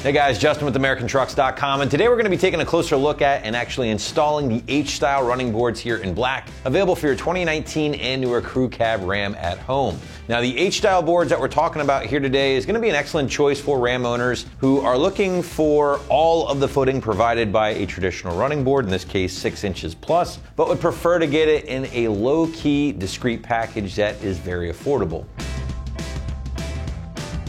Hey guys, Justin with AmericanTrucks.com, and today we're going to be taking a closer look at and actually installing the H-Style running boards here in black, available for your 2019 and newer crew cab Ram at home. Now the H-Style boards that we're talking about here today is going to be an excellent choice for Ram owners who are looking for all of the footing provided by a traditional running board, in this case 6 inches plus, but would prefer to get it in a low-key, discreet package that is very affordable.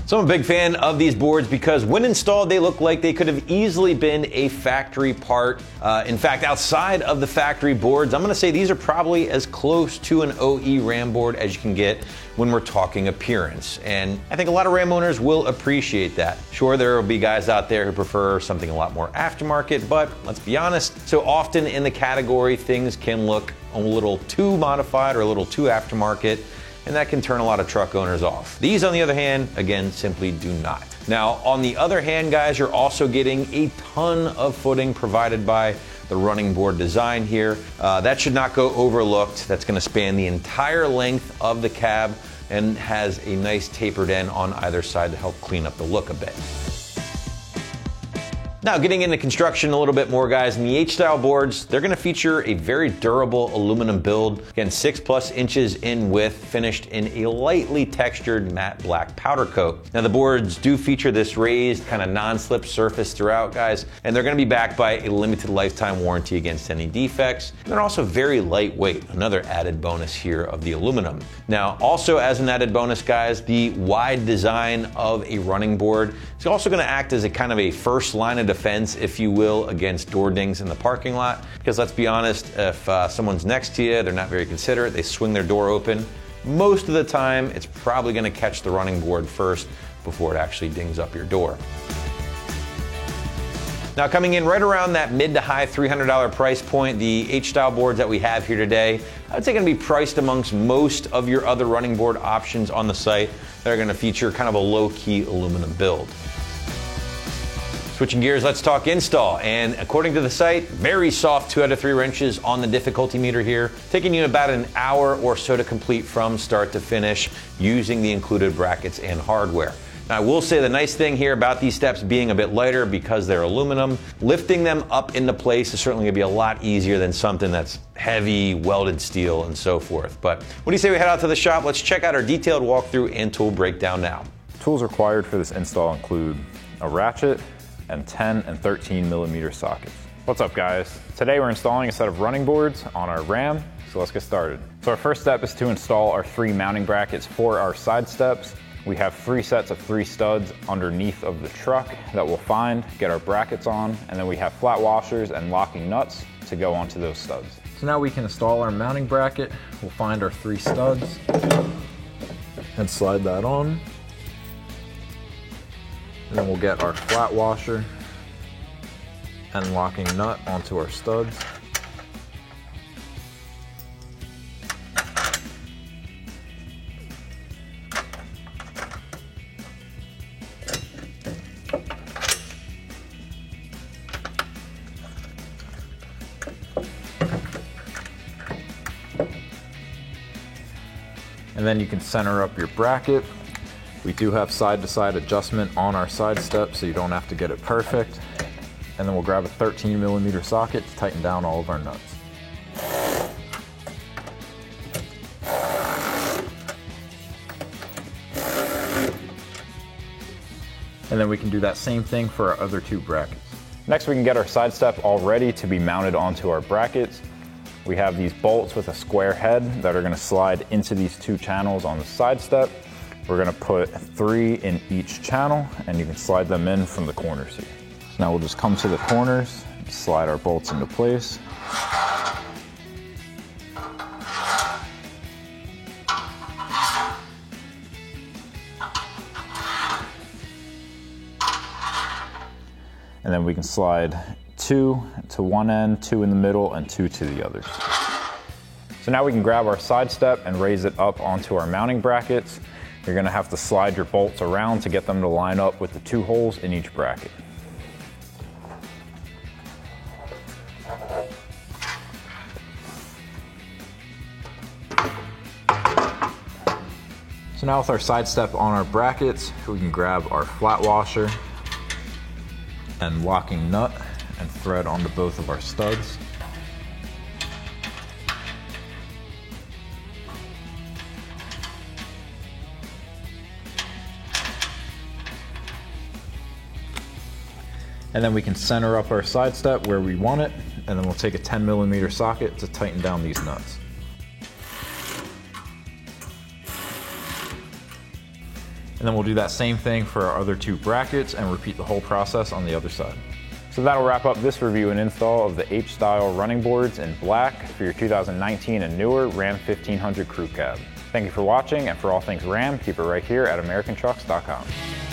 So I'm a big fan of these boards because when installed, they look like they could have easily been a factory part. In fact, outside of the factory boards, I'm gonna say these are probably as close to an OE Ram board as you can get when we're talking appearance. And I think a lot of Ram owners will appreciate that. Sure, there will be guys out there who prefer something a lot more aftermarket, but let's be honest, so often in the category, things can look a little too modified or a little too aftermarket, and that can turn a lot of truck owners off. These, on the other hand, again, simply do not. Now, on the other hand, guys, you're also getting a ton of footing provided by the running board design here. That should not go overlooked. That's gonna span the entire length of the cab and has a nice tapered end on either side to help clean up the look a bit. Now, getting into construction a little bit more, guys, in the H-Style boards, they're gonna feature a very durable aluminum build. Again, 6+ inches in width, finished in a lightly textured matte black powder coat. Now, the boards do feature this raised kind of non-slip surface throughout, guys, and they're gonna be backed by a limited lifetime warranty against any defects. And they're also very lightweight, another added bonus here of the aluminum. Now, also as an added bonus, guys, the wide design of a running board is also gonna act as a kind of a first line of defense, if you will, against door dings in the parking lot. Because let's be honest, if someone's next to you, they're not very considerate, they swing their door open, most of the time it's probably gonna catch the running board first before it actually dings up your door. Now, coming in right around that mid to high $300 price point, the H-Style boards that we have here today, I would say gonna be priced amongst most of your other running board options on the site that are gonna feature kind of a low-key aluminum build. Switching gears, let's talk install. And according to the site, very soft 2 out of 3 wrenches on the difficulty meter here, taking you about an hour or so to complete from start to finish using the included brackets and hardware. Now, I will say the nice thing here about these steps being a bit lighter because they're aluminum, lifting them up into place is certainly gonna be a lot easier than something that's heavy welded steel and so forth. But what do you say we head out to the shop? Let's check out our detailed walkthrough and tool breakdown now. Tools required for this install include a ratchet and 10 and 13 millimeter sockets. What's up, guys? Today we're installing a set of running boards on our Ram, so let's get started. So our first step is to install our 3 mounting brackets for our side steps. We have 3 sets of 3 studs underneath of the truck that we'll find, get our brackets on, and then we have flat washers and locking nuts to go onto those studs. So now we can install our mounting bracket. We'll find our 3 studs and slide that on. And then we'll get our flat washer and locking nut onto our studs. And then you can center up your bracket. We do have side-to-side adjustment on our side step, so you don't have to get it perfect. And then we'll grab a 13 millimeter socket to tighten down all of our nuts. And then we can do that same thing for our other 2 brackets. Next, we can get our side step all ready to be mounted onto our brackets. We have these bolts with a square head that are gonna slide into these 2 channels on the side step. We're gonna put 3 in each channel, and you can slide them in from the corners here. So now we'll just come to the corners, slide our bolts into place. And then we can slide 2 to one end, 2 in the middle, and 2 to the others. So now we can grab our side step and raise it up onto our mounting brackets. You're gonna have to slide your bolts around to get them to line up with the 2 holes in each bracket. So now with our side step on our brackets, we can grab our flat washer and locking nut and thread onto both of our studs. And then we can center up our side step where we want it, and then we'll take a 10mm socket to tighten down these nuts. And then we'll do that same thing for our other two brackets and repeat the whole process on the other side. So that'll wrap up this review and install of the H-Style running boards in black for your 2019 and newer Ram 1500 Crew Cab. Thank you for watching, and for all things Ram, keep it right here at AmericanTrucks.com.